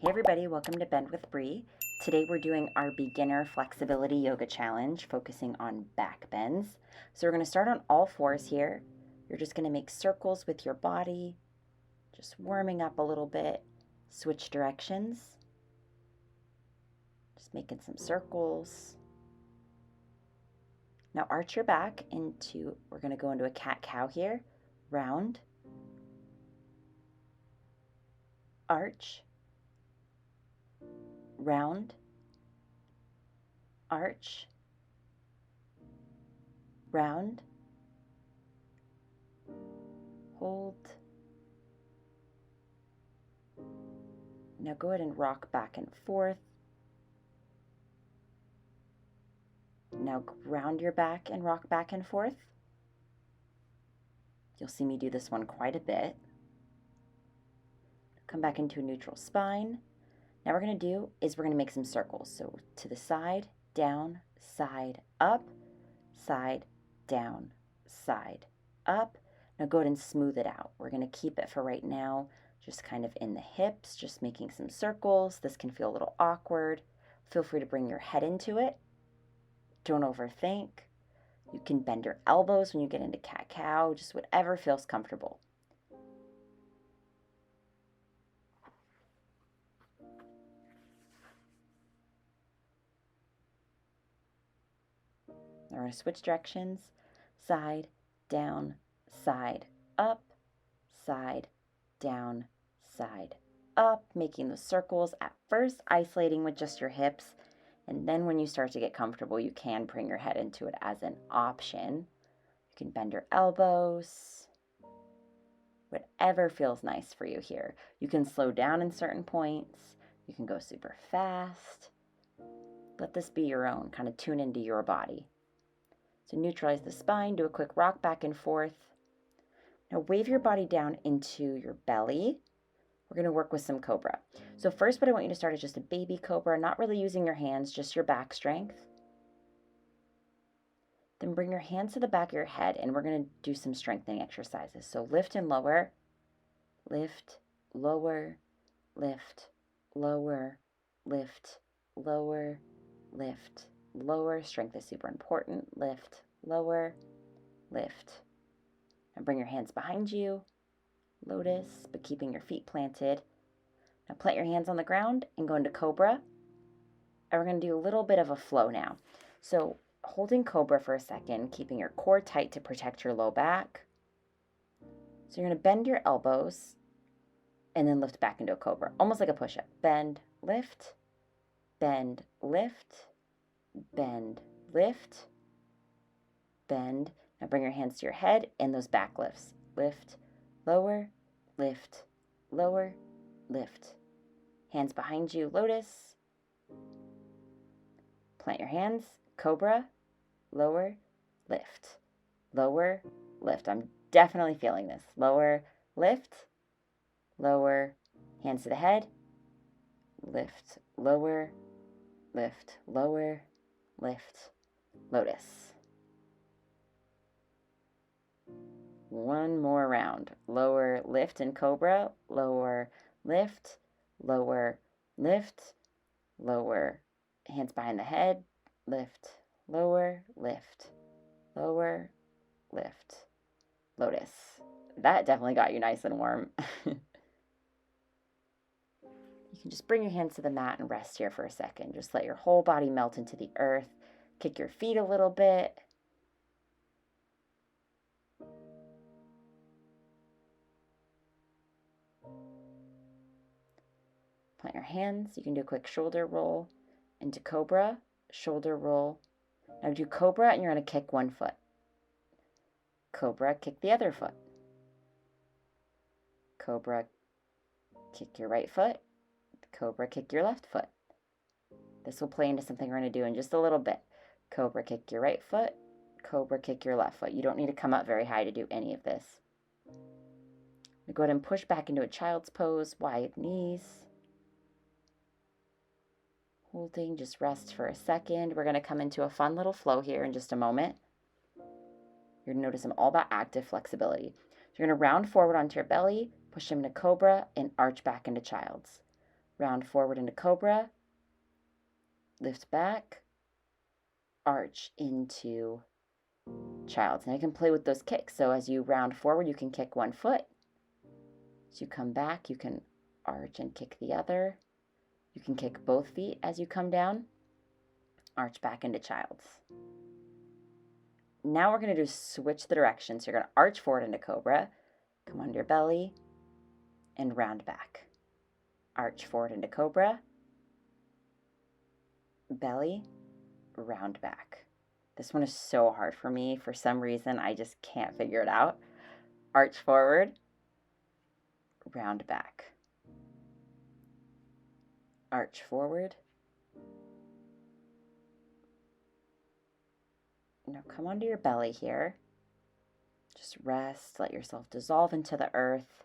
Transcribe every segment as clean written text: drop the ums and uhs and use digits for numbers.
Hey everybody, welcome to Bend with Bree. Today we're doing our beginner flexibility yoga challenge focusing on back bends. So we're going to start on all fours here. You're just going to make circles with your body, just warming up a little bit. Switch directions. Just making some circles. Now arch your back we're going to go into a cat-cow here. Round, arch, round, arch, round, hold. Now go ahead and rock back and forth. Now ground your back and rock back and forth. You'll see me do this one quite a bit. Come back into a neutral spine. Now what we're going to do is we're going to make some circles. So to the side, down, side, up, side, down, side, up. Now go ahead and smooth it out. We're going to keep it for right now just kind of in the hips, just making some circles. This can feel a little awkward. Feel free to bring your head into it. Don't overthink. You can bend your elbows when you get into cat-cow, just whatever feels comfortable. Now we're going to switch directions. Side, down, side, up, side, down, side, up, making the circles at first, isolating with just your hips. And then when you start to get comfortable, you can bring your head into it as an option. You can bend your elbows, whatever feels nice for you here. You can slow down in certain points. You can go super fast. Let this be your own, kind of tune into your body. So neutralize the spine, do a quick rock back and forth. Now wave your body down into your belly. We're going to work with some Cobra. So first what I want you to start is just a baby Cobra, not really using your hands, just your back strength. Then bring your hands to the back of your head and we're going to do some strengthening exercises. So lift and lower, lift, lower, lift, lower, lift, lower, lift, lower. Strength is super important. Lift, lower, lift. And bring your hands behind you. Lotus, but keeping your feet planted. Now plant your hands on the ground and go into Cobra. And we're going to do a little bit of a flow now. So holding Cobra for a second, keeping your core tight to protect your low back. So you're going to bend your elbows and then lift back into a Cobra, almost like a push-up. Bend, lift, bend, lift, bend, lift, bend. Now bring your hands to your head and those back lifts. Lift, lower, lift, lower, lift. Hands behind you, lotus. Plant your hands, Cobra, lower, lift, lower, lift. I'm definitely feeling this. Lower, lift, lower, hands to the head, lift, lower, lift, lower, lift, lotus. One more round. Lower, lift and Cobra, lower, lift, lower, lift, lower, hands behind the head, lift, lower, lift, lower, lift, lotus. That definitely got you nice and warm. You can just bring your hands to the mat and rest here for a second. Just let your whole body melt into the earth. Kick your feet a little bit. Plant your hands. You can do a quick shoulder roll into Cobra, shoulder roll. Now do Cobra and you're going to kick one foot. Cobra, kick the other foot. Cobra, kick your right foot. Cobra, kick your left foot. This will play into something we're going to do in just a little bit. Cobra, kick your right foot. Cobra, kick your left foot. You don't need to come up very high to do any of this. Go ahead and push back into a child's pose, wide knees. Holding, just rest for a second. We're going to come into a fun little flow here in just a moment. You're going to notice I'm all about active flexibility. So you're going to round forward onto your belly, push into Cobra, and arch back into child's. round forward into Cobra, lift back, arch into Child's. Now you can play with those kicks. So as you round forward, you can kick one foot. As you come back, you can arch and kick the other. You can kick both feet as you come down, arch back into Child's. Now we're going to do switch the direction. So you're going to arch forward into Cobra, come onto your belly, and round back. Arch forward into Cobra, belly, round back. This one is so hard for me. For some reason, I just can't figure it out. Arch forward, round back. Arch forward. Now come onto your belly here. Just rest, let yourself dissolve into the earth.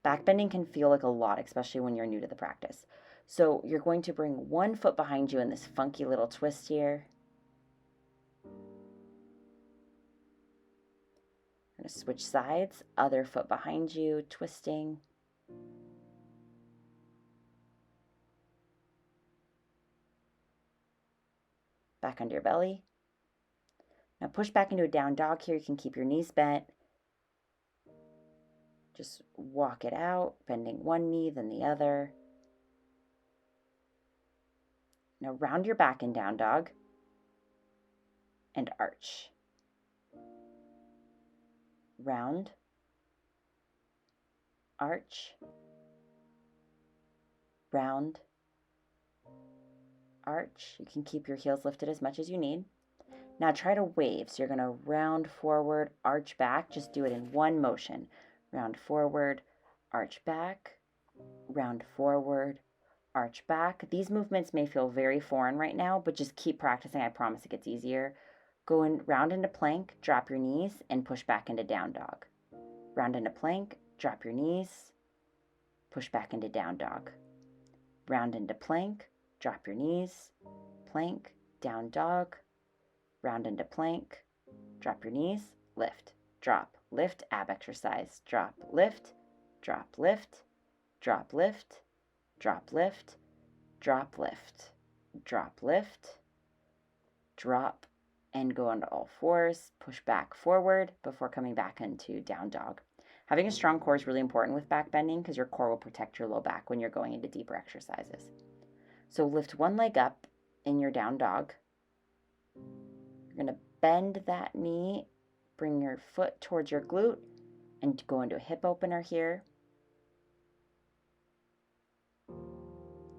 Backbending can feel like a lot, especially when you're new to the practice. So you're going to bring one foot behind you in this funky little twist here. You're going to switch sides, other foot behind you, twisting. Back under your belly. Now push back into a down dog here. You can keep your knees bent. Just walk it out, bending one knee, then the other. Now round your back in down dog and arch. Round, arch, round, arch. You can keep your heels lifted as much as you need. Now try to wave. So you're going to round forward, arch back. Just do it in one motion. Round forward, arch back, round forward, arch back. These movements may feel very foreign right now, but just keep practicing. I promise it gets easier. Go in, round into plank, drop your knees, and push back into down dog. Round into plank, drop your knees, push back into down dog. Round into plank, drop your knees, plank, down dog. Round into plank, drop your knees, lift, drop, lift, ab exercise, drop, lift, drop, lift, drop, lift, drop, lift, drop, lift, drop, lift, drop, and go onto all fours, push back forward before coming back into down dog. Having a strong core is really important with back bending because your core will protect your low back when you're going into deeper exercises. So lift one leg up in your down dog. You're going to bend that knee, bring your foot towards your glute, and go into a hip opener here.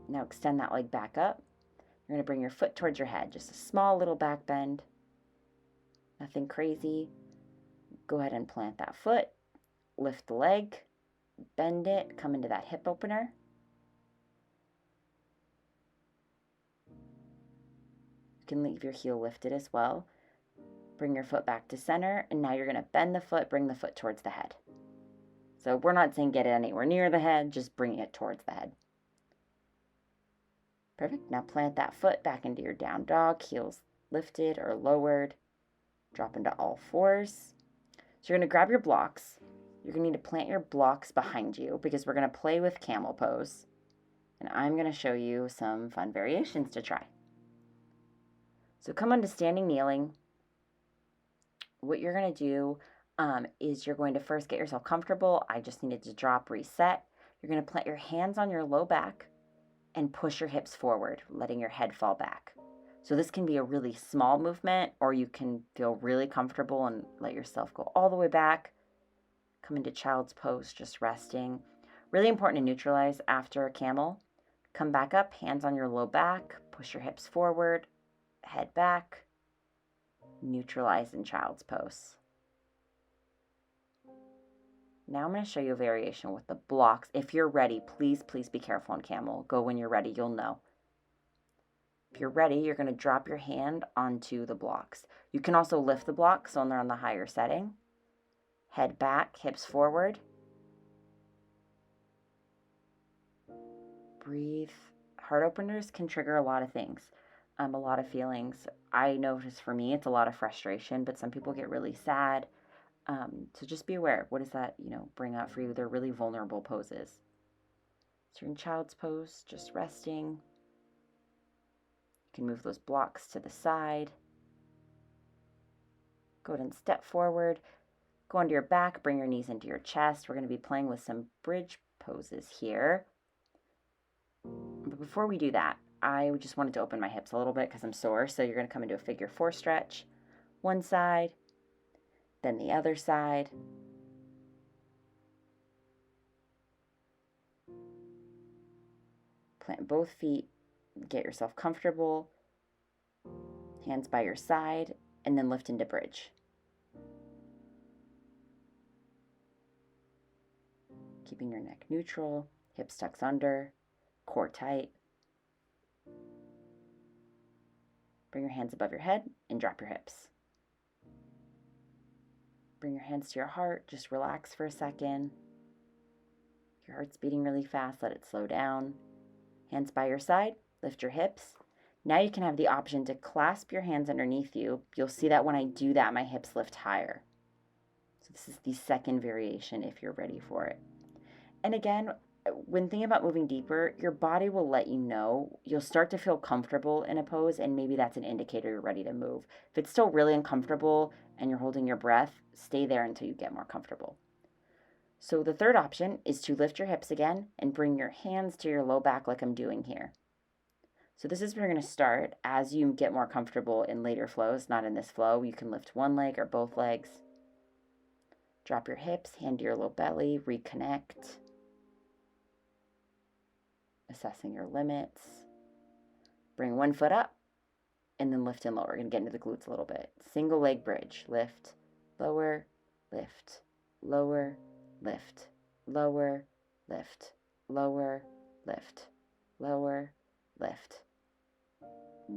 Now extend that leg back up. You're going to bring your foot towards your head, just a small little back bend. Nothing crazy. Go ahead and plant that foot, lift the leg, bend it, come into that hip opener. You can leave your heel lifted as well. Bring your foot back to center, and now you're going to bend the foot, bring the foot towards the head. So we're not saying get it anywhere near the head, just bring it towards the head. Perfect. Now plant that foot back into your down dog, heels lifted or lowered. Drop into all fours. So you're going to grab your blocks. You're going to need to plant your blocks behind you because we're going to play with camel pose. And I'm going to show you some fun variations to try. So come onto standing kneeling. What you're going to do is you're going to first get yourself comfortable. I just needed to drop, reset. You're going to plant your hands on your low back and push your hips forward, letting your head fall back. So this can be a really small movement, or you can feel really comfortable and let yourself go all the way back. Come into child's pose, just resting. Really important to neutralize after a camel. Come back up, hands on your low back, push your hips forward, head back, neutralize in child's pose. Now I'm going to show you a variation with the blocks. If you're ready, please be careful on camel. Go when you're ready, you'll know. If you're ready, you're going to drop your hand onto the blocks. You can also lift the blocks when they're on the higher setting. Head back, hips forward. Breathe. Heart openers can trigger a lot of things, a lot of feelings. I notice for me, it's a lot of frustration, but some people get really sad. So just be aware. What does that, bring up for you? They're really vulnerable poses. So you're in child's pose, just resting. You can move those blocks to the side. Go ahead and step forward. Go onto your back, bring your knees into your chest. We're going to be playing with some bridge poses here. But before we do that, I just wanted to open my hips a little bit because I'm sore. So you're going to come into a figure 4 stretch. One side, then the other side. Plant both feet. Get yourself comfortable. Hands by your side, and then lift into bridge. Keeping your neck neutral, hips tucks under, core tight. Bring your hands above your head and drop your hips. Bring your hands to your heart, just relax for a second. If your heart's beating really fast, let it slow down. Hands by your side, lift your hips. Now you can have the option to clasp your hands underneath you. You'll see that when I do that, my hips lift higher. So this is the second variation if you're ready for it. And again, when thinking about moving deeper, your body will let you know. You'll start to feel comfortable in a pose, and maybe that's an indicator you're ready to move. If it's still really uncomfortable and you're holding your breath, stay there until you get more comfortable. So the third option is to lift your hips again and bring your hands to your low back like I'm doing here. So this is where you're going to start. As you get more comfortable in later flows, not in this flow, you can lift one leg or both legs. Drop your hips, hand to your low belly, reconnect. Assessing your limits. Bring one foot up and then lift and lower. We're going to get into the glutes a little bit. Single leg bridge. Lift, lower, lift, lower, lift, lower, lift, lower, lift, lower, lift.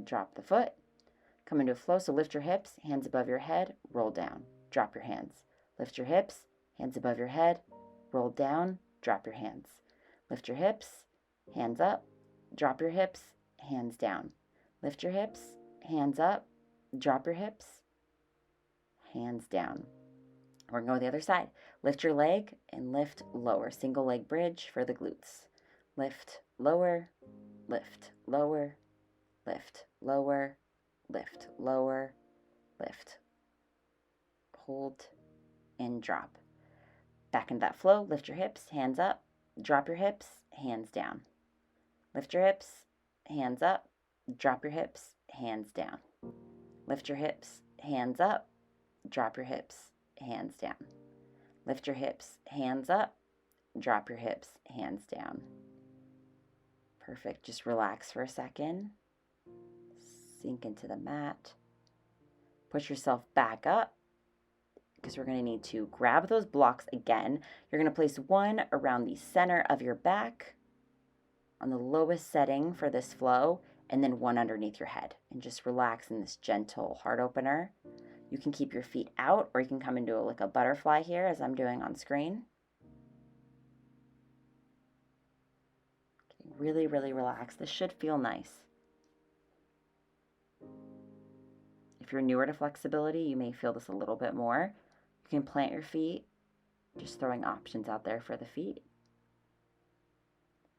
Drop the foot. Come into a flow. So lift your hips, hands above your head, roll down. Drop your hands. Lift your hips, hands above your head, roll down, drop your hands. Lift your hips, hands up, drop your hips, hands down. Lift your hips, hands up, drop your hips, hands down. We're going to go to the other side. Lift your leg and lift lower. Single leg bridge for the glutes. Lift, lower, lift, lower, lift, lower, lift, lower, lift. Hold and drop. Back into that flow. Lift your hips, hands up, drop your hips, hands down. Lift your hips, hands up, drop your hips, hands down. Lift your hips, hands up, drop your hips, hands down. Lift your hips, hands up, drop your hips, hands down. Perfect. Just relax for a second. Sink into the mat. Push yourself back up because we're going to need to grab those blocks again. You're going to place one around the center of your back on the lowest setting for this flow, and then one underneath your head. And just relax in this gentle heart opener. You can keep your feet out, or you can come into like a butterfly here as I'm doing on screen. Getting really, really relaxed. This should feel nice. If you're newer to flexibility, you may feel this a little bit more. You can plant your feet, just throwing options out there for the feet.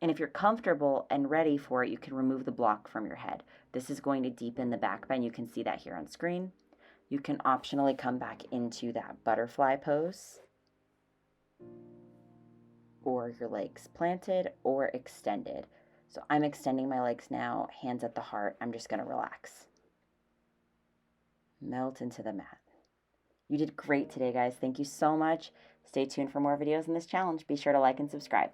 And if you're comfortable and ready for it, you can remove the block from your head. This is going to deepen the back bend. You can see that here on screen. You can optionally come back into that butterfly pose, or your legs planted or extended. So I'm extending my legs now, hands at the heart. I'm just going to relax. Melt into the mat. You did great today, guys. Thank you so much. Stay tuned for more videos in this challenge. Be sure to like and subscribe.